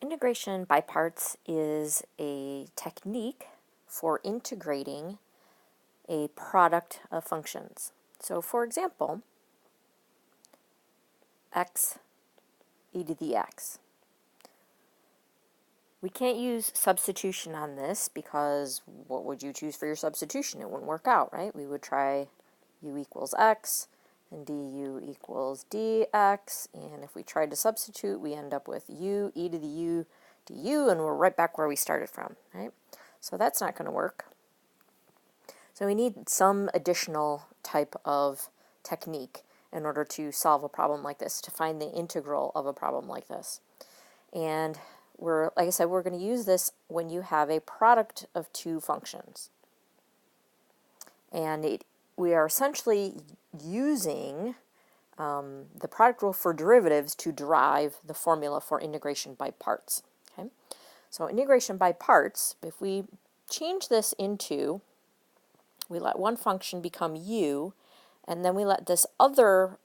Integration by parts is a technique for integrating a product of functions. So for example, x e to the x. We can't use substitution on this because what would you choose for your substitution? It wouldn't work out, right? We would try u equals x and du equals dx, and if we tried to substitute, we end up with u e to the u du, and we're right back where we started from, right? So that's not going to work. So we need some additional type of technique in order to solve a problem like this, to find the integral of a problem like this. And like I said, we're going to use this when you have a product of two functions. And we are essentially using the product rule for derivatives to derive the formula for integration by parts. Okay? So integration by parts, if we change this into, we let one function become u, and then we let this other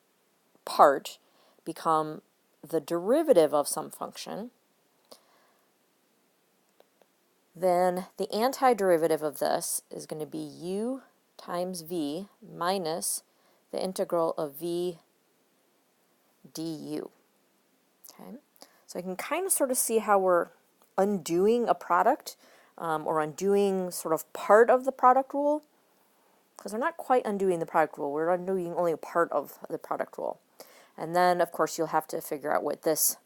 part become the derivative of some function, then the antiderivative of this is going to be u times v minus the integral of v du. Okay? So I can kind of sort of see how we're undoing a product, or undoing sort of part of the product rule, because we're not quite undoing the product rule, we're undoing only a part of the product rule. And then, of course, you'll have to figure out what this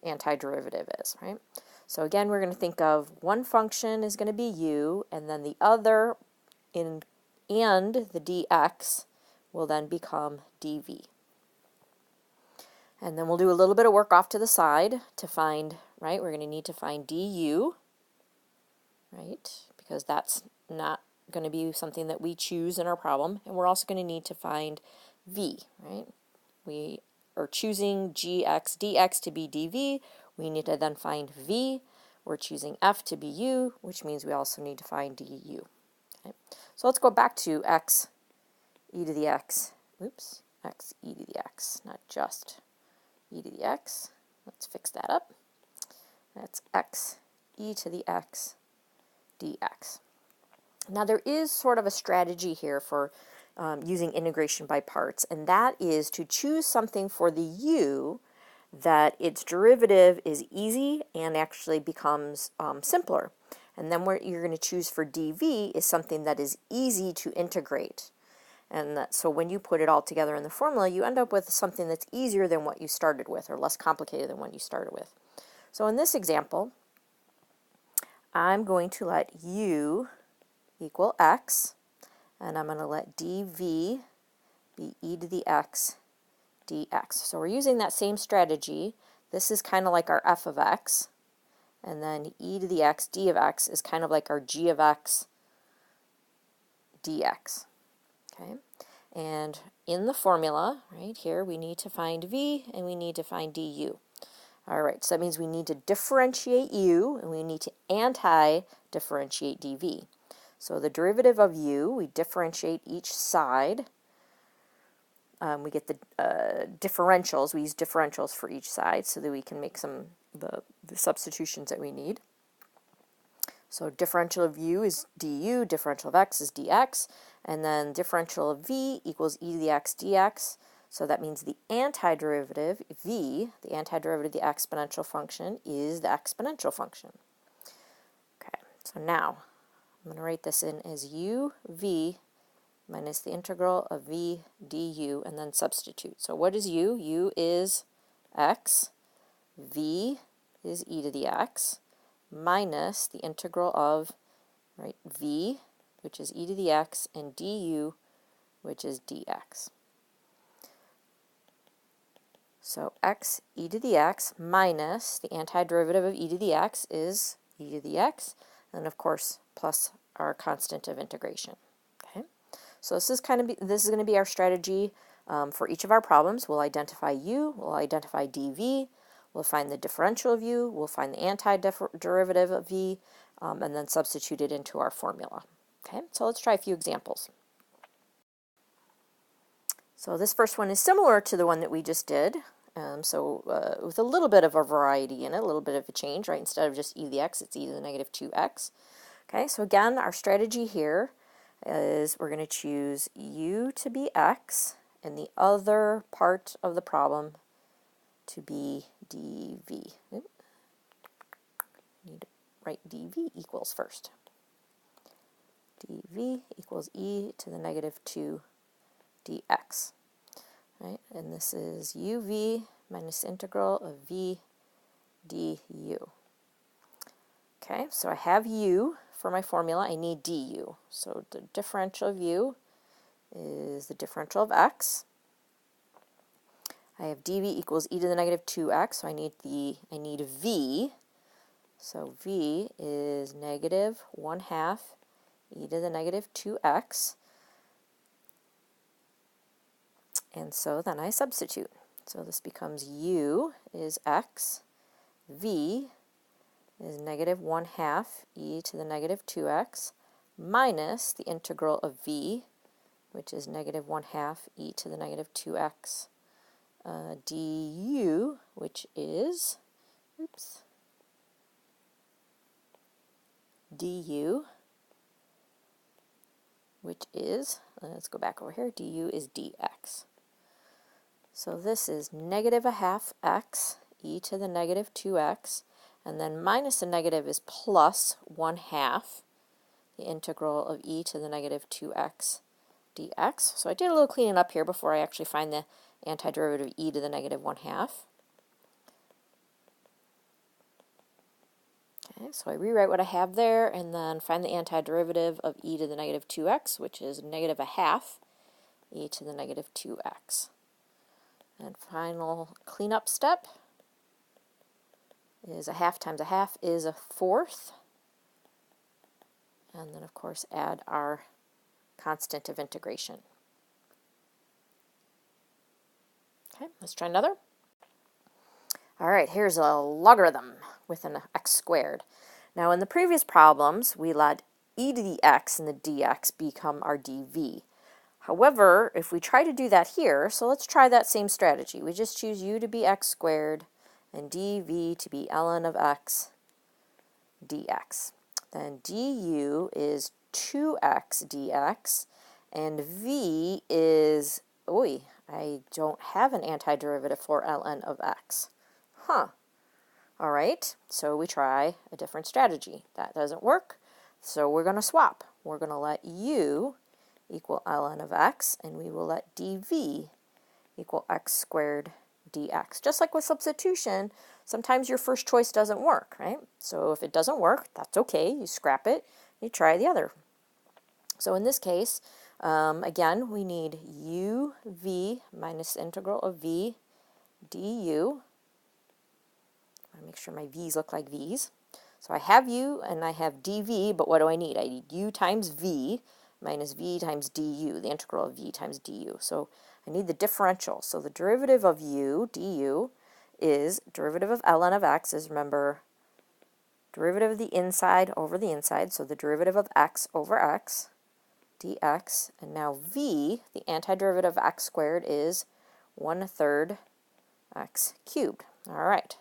antiderivative is, right? So again, we're going to think of one function is going to be u, and then the other and the dx will then become dv. And then we'll do a little bit of work off to the side to find, right, we're going to need to find du, right, because that's not going to be something that we choose in our problem. And we're also going to need to find v, right? We are choosing gx dx to be dv. We need to then find v. We're choosing f to be u, which means we also need to find du. Okay? So let's go back to x e to the x. Oops, x e to the x, not just e to the x. Let's fix that up. That's x e to the x dx. Now there is sort of a strategy here for using integration by parts, and that is to choose something for the u that its derivative is easy and actually becomes simpler. And then what you're going to choose for dv is something that is easy to integrate. And so when you put it all together in the formula, you end up with something that's easier than what you started with, or less complicated than what you started with. So in this example, I'm going to let u equal x, and I'm going to let dv be e to the x dx. So we're using that same strategy. This is kind of like our f of x, and then e to the x d of x is kind of like our g of x dx. Okay, and in the formula, right here, we need to find v and we need to find du. All right, so that means we need to differentiate u and we need to anti-differentiate dv. So the derivative of u, we differentiate each side. We get the differentials. We use differentials for each side so that we can make the substitutions that we need. So differential of u is du, differential of x is dx, and then differential of v equals e to the x dx. So that means the antiderivative, v, the antiderivative of the exponential function, is the exponential function. Okay, so now I'm going to write this in as u v minus the integral of v du, and then substitute. So what is u? U is x, v is e to the x, minus the integral of, right, v, which is e to the x, and du, which is dx. So x e to the x minus the antiderivative of e to the x is e to the x, and of course plus our constant of integration. Okay, so this is going to be our strategy for each of our problems. We'll identify u, we'll identify dv, we'll find the differential of u, we'll find the antiderivative of v, and then substitute it into our formula. Okay, so let's try a few examples. So this first one is similar to the one that we just did. With a little bit of a variety in it, a little bit of a change, right? Instead of just e to the x, it's e to the negative 2x. Okay, so again, our strategy here is we're going to choose u to be x and the other part of the problem to be dv. Oop. Need to write dv equals first. dv equals e to the negative 2 dx. Right? And this is uv minus integral of v du. Okay, so I have u for my formula. I need du. So the differential of u is the differential of x. I have dv equals e to the negative 2x, so I need v. So v is negative 1/2 e to the negative 2x. And so then I substitute. So this becomes u is x, v is negative 1/2 e to the negative 2x minus the integral of v, which is negative 1/2 e to the negative 2x du, which is, du, which is, let's go back over here, du is dx. So this is negative 1/2 x e to the negative 2x, and then minus the negative is plus 1/2 the integral of e to the negative 2x dx. So I did a little cleaning up here before I actually find the antiderivative of e to the negative 1/2. Okay, so I rewrite what I have there and then find the antiderivative of e to the negative 2x, which is negative 1/2 e to the negative 2x. And final cleanup step is 1/2 times 1/2 is 1/4. And then, of course, add our constant of integration. Okay, let's try another. All right, here's a logarithm with an x squared. Now, in the previous problems, we let e to the x and the dx become our dv. However, if we try to do that here, so let's try that same strategy. We just choose u to be x squared and dv to be ln of x dx. Then du is 2x dx, and v is, I don't have an antiderivative for ln of x. All right, so we try a different strategy. That doesn't work, so we're going to swap. We're going to let u equal ln of x, and we will let dv equal x squared dx. Just like with substitution, sometimes your first choice doesn't work, right? So if it doesn't work, that's okay. You scrap it, you try the other. So in this case, again, we need uv minus integral of v du. I want to make sure my v's look like v's. So I have u and I have dv, but what do I need? I need u times v minus v times du, the integral of v times du. So I need the differential. So the derivative of u, du, is derivative of ln of x is, remember, derivative of the inside over the inside, so the derivative of x over x dx. And now v, the antiderivative of x squared, is 1/3 x cubed. All right.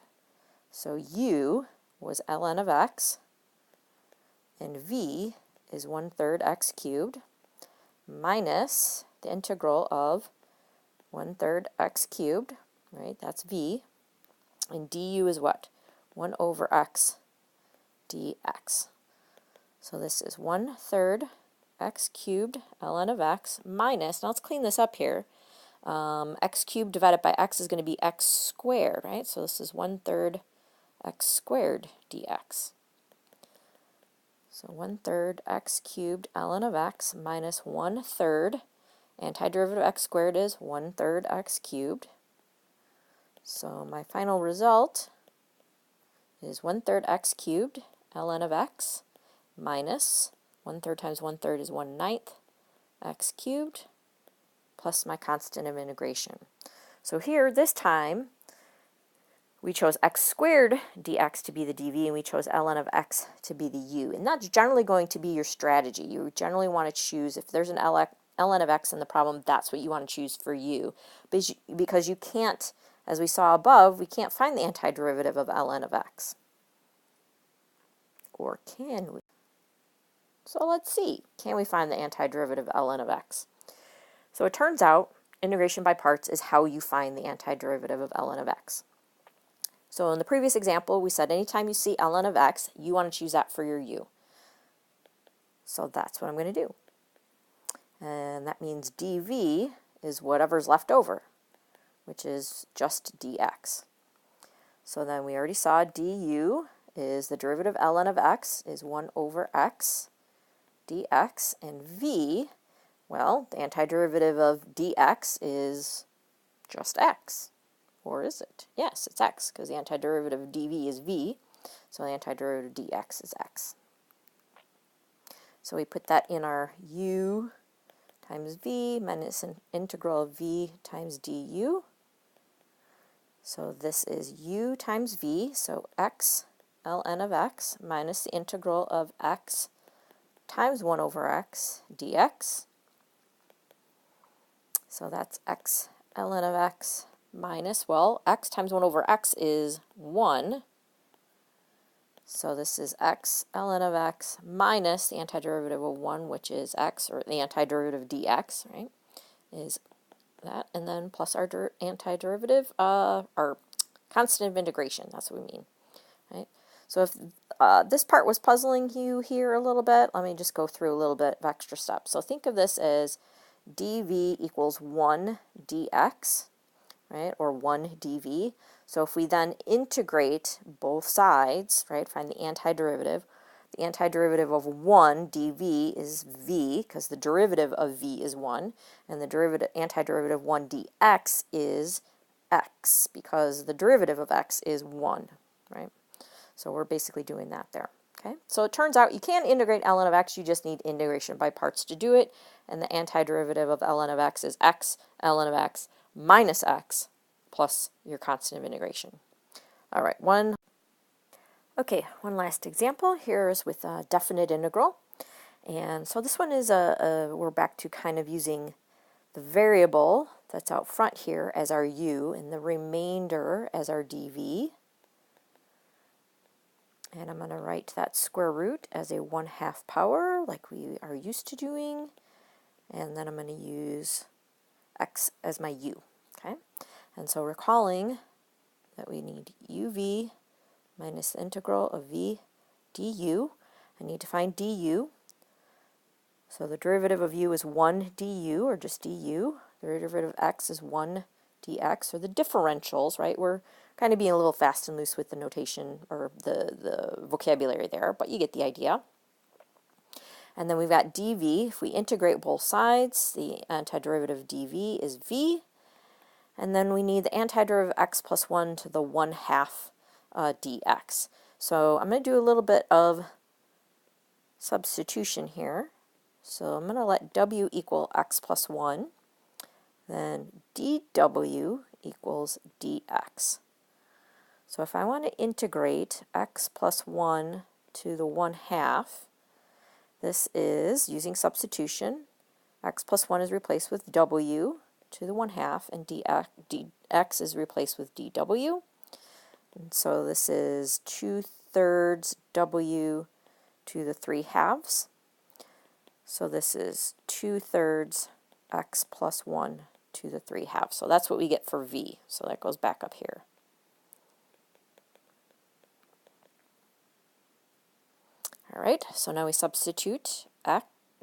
So u was ln of x, and v is 1/3 x cubed minus the integral of 1/3 x cubed, right? That's v. And du is what? 1 over x dx. So this is 1/3 x cubed ln of x minus, now let's clean this up here, x cubed divided by x is going to be x squared, right? So this is 1/3 x squared dx. So 1/3 x cubed ln of x minus 1/3, antiderivative of x squared is 1/3 x cubed. So my final result is 1/3 x cubed ln of x minus 1/3 times 1/3 is 1/9 x cubed plus my constant of integration. So here, this time, we chose x squared dx to be the dv, and we chose ln of x to be the u. And that's generally going to be your strategy. You generally want to choose, if there's an ln of x in the problem, that's what you want to choose for u, because you can't as we saw above, we can't find the antiderivative of ln of x. Or can we? So let's see. Can we find the antiderivative of ln of x? So it turns out integration by parts is how you find the antiderivative of ln of x. So in the previous example, we said anytime you see ln of x, you want to choose that for your u. So that's what I'm going to do. And that means dv is whatever's left over, which is just dx. So then we already saw du is the derivative ln of x is 1 over x dx, and v, well, the antiderivative of dx is just x. Or is it? Yes, it's x, because the antiderivative of dv is v, so the antiderivative of dx is x. So we put that in our u times v minus an integral of v times du. So this is u times v, so x ln of x minus the integral of x times 1 over x dx. So that's x ln of x minus, well, x times 1 over x is 1. So this is x ln of x minus the antiderivative of 1, which is x, or the antiderivative of dx, right, is that, and then plus our antiderivative, our constant of integration, that's what we mean, right? So if this part was puzzling you here a little bit, let me just go through a little bit of extra steps. So think of this as dv equals 1 dx, right, or 1 dv. So if we then integrate both sides, right, find the antiderivative of 1 dv is v, because the derivative of v is 1, and the antiderivative of 1 dx is x, because the derivative of x is 1, right? So we're basically doing that there. Okay, so it turns out you can integrate ln of x, you just need integration by parts to do it, and the antiderivative of ln of x is x ln of x minus x plus your constant of integration. All right, one last example here is with a definite integral. And so this one is we're back to kind of using the variable that's out front here as our u and the remainder as our dv. And I'm going to write that square root as a 1/2 power like we are used to doing. And then I'm going to use x as my u. Okay, and so recalling that we need uv minus the integral of v du. I need to find du. So the derivative of u is 1 du, or just du. The derivative of x is 1 dx, or the differentials, right? We're kind of being a little fast and loose with the notation or the vocabulary there, but you get the idea. And then we've got dv. If we integrate both sides, the antiderivative of dv is v. And then we need the antiderivative of x plus 1 to the 1/2 dx. So I'm going to do a little bit of substitution here. So I'm going to let w equal x plus 1. Then dw equals dx. So if I want to integrate x plus 1 to the 1/2, this is using substitution. X plus 1 is replaced with w to the 1/2, and dx is replaced with dw. And so this is 2/3 w to the 3/2. So this is 2/3 x plus 1 to the 3/2. So that's what we get for v. So that goes back up here. All right, so now we substitute.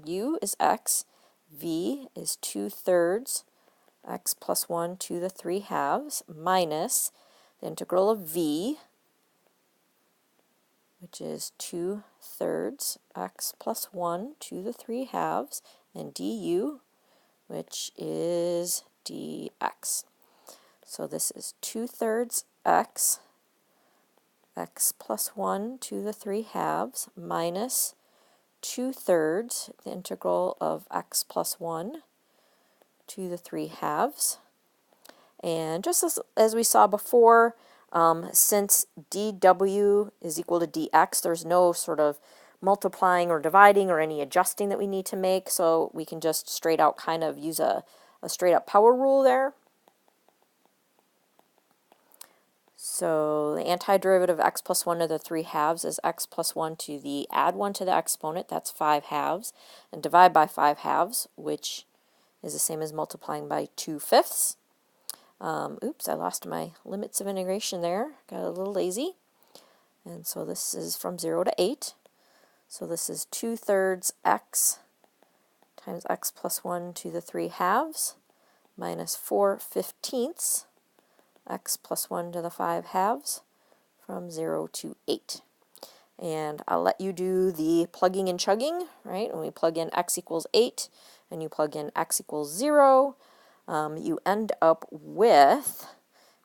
U is x, v is 2/3 x plus 1 to the 3/2 minus the integral of v, which is 2/3 x plus 1 to the 3/2, and du, which is dx. So this is 2/3 x plus 1 to the 3/2 minus 2/3 the integral of x plus 1 to the 3/2. And just as we saw before, since dw is equal to dx, there's no sort of multiplying or dividing or any adjusting that we need to make, so we can just straight out kind of use a straight up power rule there. So the antiderivative of x plus 1 to the 3 halves is x plus 1 to the add 1 to the exponent, that's 5 halves, and divide by 5 halves, which is the same as multiplying by 2/5. Oops, I lost my limits of integration there. Got a little lazy. And so this is from 0 to 8. So this is 2/3 x times x plus 1 to the 3 halves minus 4/15 x plus 1 to the 5 halves from 0 to 8. And I'll let you do the plugging and chugging, right? When we plug in x equals 8 and you plug in x equals 0, you end up with,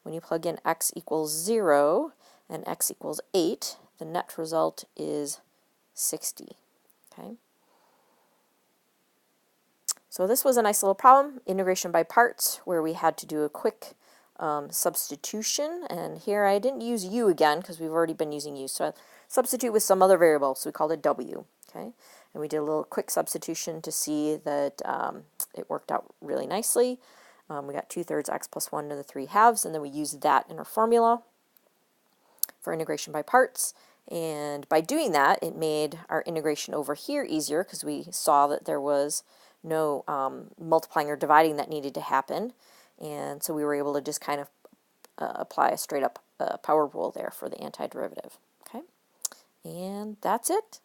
when you plug in x equals 0 and x equals 8, the net result is 60. Okay. So this was a nice little problem, integration by parts, where we had to do a quick substitution. And here I didn't use u again because we've already been using u. So I substitute with some other variable, so we called it w. Okay. And we did a little quick substitution to see that it worked out really nicely. We got 2/3 x plus 1 to the 3 halves, and then we used that in our formula for integration by parts. And by doing that, it made our integration over here easier because we saw that there was no multiplying or dividing that needed to happen. And so we were able to just kind of apply a straight up power rule there for the antiderivative. Okay, and that's it.